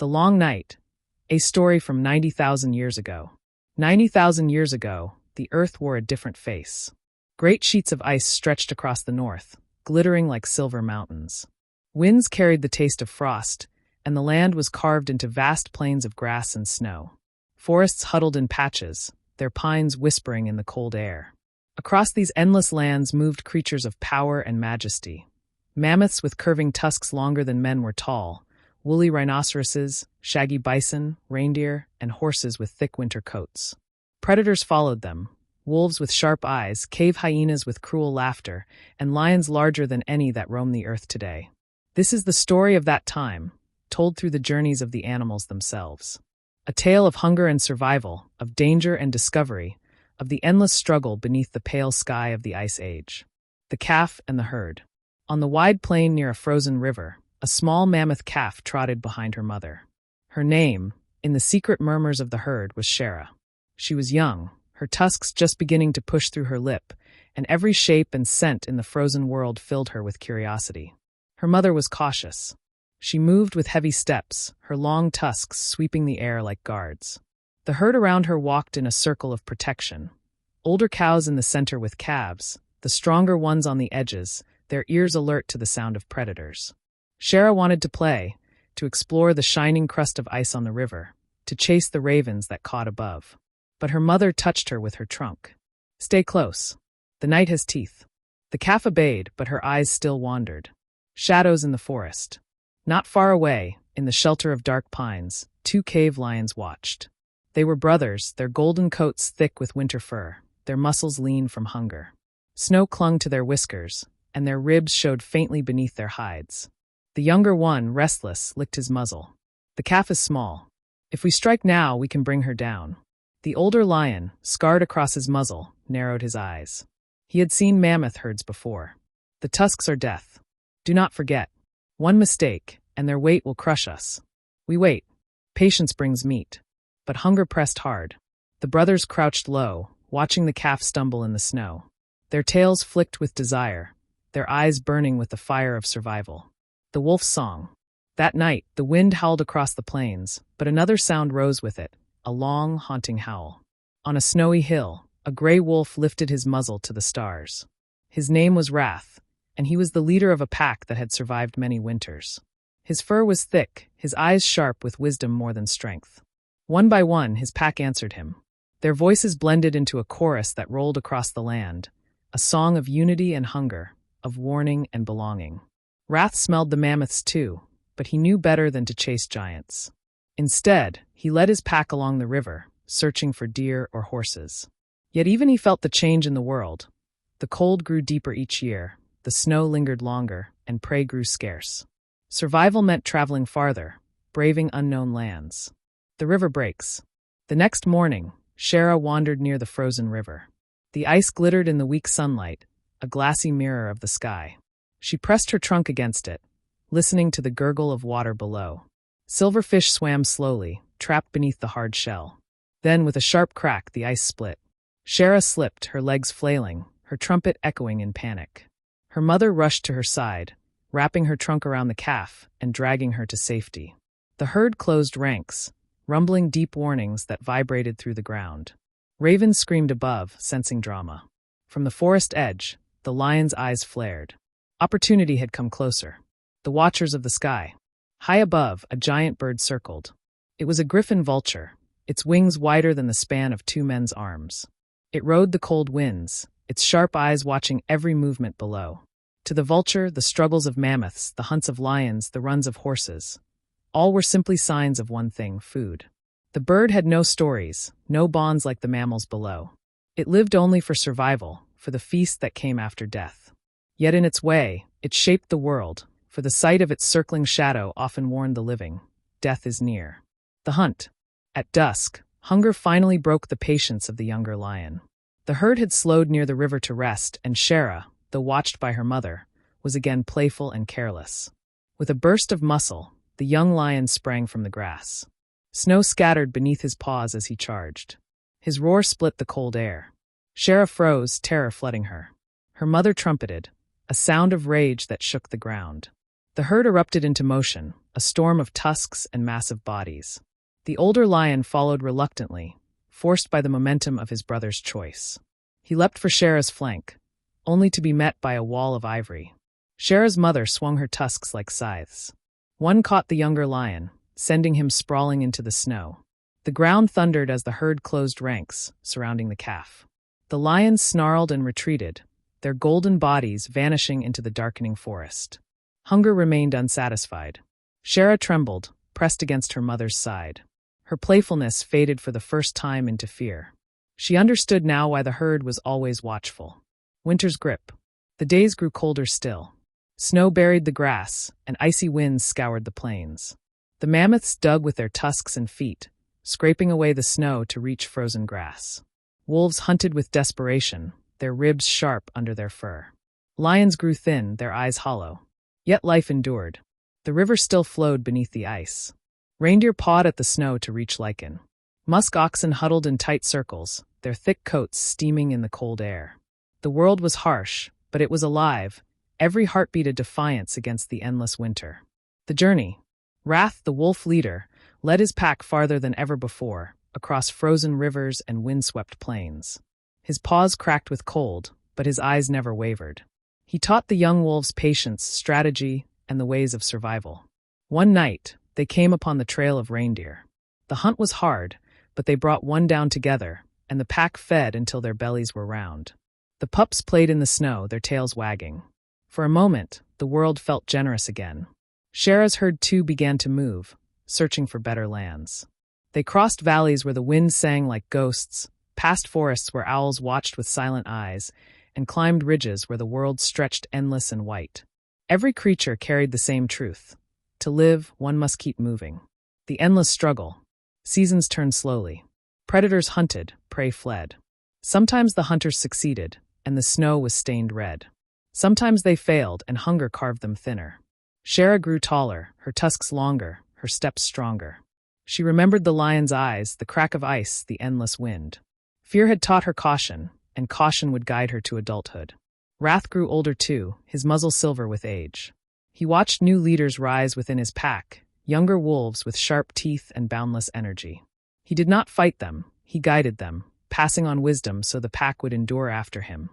The Long Night, a story from 90,000 years ago. 90,000 years ago, the Earth wore a different face. Great sheets of ice stretched across the north, glittering like silver mountains. Winds carried the taste of frost, and the land was carved into vast plains of grass and snow. Forests huddled in patches, their pines whispering in the cold air. Across these endless lands moved creatures of power and majesty. Mammoths with curving tusks longer than men were tall, woolly rhinoceroses, shaggy bison, reindeer, and horses with thick winter coats. Predators followed them, wolves with sharp eyes, cave hyenas with cruel laughter, and lions larger than any that roam the earth today. This is the story of that time, told through the journeys of the animals themselves. A tale of hunger and survival, of danger and discovery, of the endless struggle beneath the pale sky of the Ice Age. The calf and the herd. On the wide plain near a frozen river, a small mammoth calf trotted behind her mother. Her name, in the secret murmurs of the herd, was Shara. She was young, her tusks just beginning to push through her lip, and every shape and scent in the frozen world filled her with curiosity. Her mother was cautious. She moved with heavy steps, her long tusks sweeping the air like guards. The herd around her walked in a circle of protection. Older cows in the center with calves, the stronger ones on the edges, their ears alert to the sound of predators. Shara wanted to play, to explore the shining crust of ice on the river, to chase the ravens that caught above. But her mother touched her with her trunk. "Stay close. The night has teeth." The calf obeyed, but her eyes still wandered. Shadows in the forest. Not far away, in the shelter of dark pines, 2 cave lions watched. They were brothers, their golden coats thick with winter fur, their muscles lean from hunger. Snow clung to their whiskers, and their ribs showed faintly beneath their hides. The younger one, restless, licked his muzzle. "The calf is small. If we strike now, we can bring her down." The older lion, scarred across his muzzle, narrowed his eyes. He had seen mammoth herds before. "The tusks are death. Do not forget. One mistake, and their weight will crush us." We wait. Patience brings meat. But hunger pressed hard. The brothers crouched low, watching the calf stumble in the snow. Their tails flicked with desire, their eyes burning with the fire of survival. The wolf's song. That night, the wind howled across the plains, but another sound rose with it, a long, haunting howl. On a snowy hill, a gray wolf lifted his muzzle to the stars. His name was Wrath, and he was the leader of a pack that had survived many winters. His fur was thick, his eyes sharp with wisdom more than strength. One by one, his pack answered him. Their voices blended into a chorus that rolled across the land, a song of unity and hunger, of warning and belonging. Wrath smelled the mammoths too, but he knew better than to chase giants. Instead, he led his pack along the river, searching for deer or horses. Yet even he felt the change in the world. The cold grew deeper each year, the snow lingered longer, and prey grew scarce. Survival meant traveling farther, braving unknown lands. The river breaks. The next morning, Shara wandered near the frozen river. The ice glittered in the weak sunlight, a glassy mirror of the sky. She pressed her trunk against it, listening to the gurgle of water below. Silverfish swam slowly, trapped beneath the hard shell. Then, with a sharp crack, the ice split. Shara slipped, her legs flailing, her trumpet echoing in panic. Her mother rushed to her side, wrapping her trunk around the calf and dragging her to safety. The herd closed ranks, rumbling deep warnings that vibrated through the ground. Ravens screamed above, sensing drama. From the forest edge, the lion's eyes flared. Opportunity had come closer. The watchers of the sky. High above, a giant bird circled. It was a griffin vulture, its wings wider than the span of 2 men's arms. It rode the cold winds, its sharp eyes watching every movement below. To the vulture, the struggles of mammoths, the hunts of lions, the runs of horses. All were simply signs of one thing: food. The bird had no stories, no bonds like the mammals below. It lived only for survival, for the feast that came after death. Yet in its way, it shaped the world, for the sight of its circling shadow often warned the living: death is near. The hunt. At dusk, hunger finally broke the patience of the younger lion. The herd had slowed near the river to rest, and Shara, though watched by her mother, was again playful and careless. With a burst of muscle, the young lion sprang from the grass. Snow scattered beneath his paws as he charged. His roar split the cold air. Shara froze, terror flooding her. Her mother trumpeted, a sound of rage that shook the ground. The herd erupted into motion, a storm of tusks and massive bodies. The older lion followed reluctantly, forced by the momentum of his brother's choice. He leapt for Shara's flank, only to be met by a wall of ivory. Shara's mother swung her tusks like scythes. One caught the younger lion, sending him sprawling into the snow. The ground thundered as the herd closed ranks, surrounding the calf. The lions snarled and retreated, their golden bodies vanishing into the darkening forest. Hunger remained unsatisfied. Shara trembled, pressed against her mother's side. Her playfulness faded for the first time into fear. She understood now why the herd was always watchful. Winter's grip. The days grew colder still. Snow buried the grass, and icy winds scoured the plains. The mammoths dug with their tusks and feet, scraping away the snow to reach frozen grass. Wolves hunted with desperation, their ribs sharp under their fur. Lions grew thin, their eyes hollow. Yet life endured. The river still flowed beneath the ice. Reindeer pawed at the snow to reach lichen. Musk oxen huddled in tight circles, their thick coats steaming in the cold air. The world was harsh, but it was alive, every heartbeat a defiance against the endless winter. The journey. Wrath, the wolf leader, led his pack farther than ever before, across frozen rivers and windswept plains. His paws cracked with cold, but his eyes never wavered. He taught the young wolves patience, strategy, and the ways of survival. One night, they came upon the trail of reindeer. The hunt was hard, but they brought one down together, and the pack fed until their bellies were round. The pups played in the snow, their tails wagging. For a moment, the world felt generous again. Shara's herd too began to move, searching for better lands. They crossed valleys where the wind sang like ghosts, past forests where owls watched with silent eyes, and climbed ridges where the world stretched endless and white. Every creature carried the same truth. To live, one must keep moving. The endless struggle. Seasons turned slowly. Predators hunted, prey fled. Sometimes the hunters succeeded, and the snow was stained red. Sometimes they failed, and hunger carved them thinner. Shara grew taller, her tusks longer, her steps stronger. She remembered the lion's eyes, the crack of ice, the endless wind. Fear had taught her caution, and caution would guide her to adulthood. Wrath grew older too, his muzzle silver with age. He watched new leaders rise within his pack, younger wolves with sharp teeth and boundless energy. He did not fight them, he guided them, passing on wisdom so the pack would endure after him.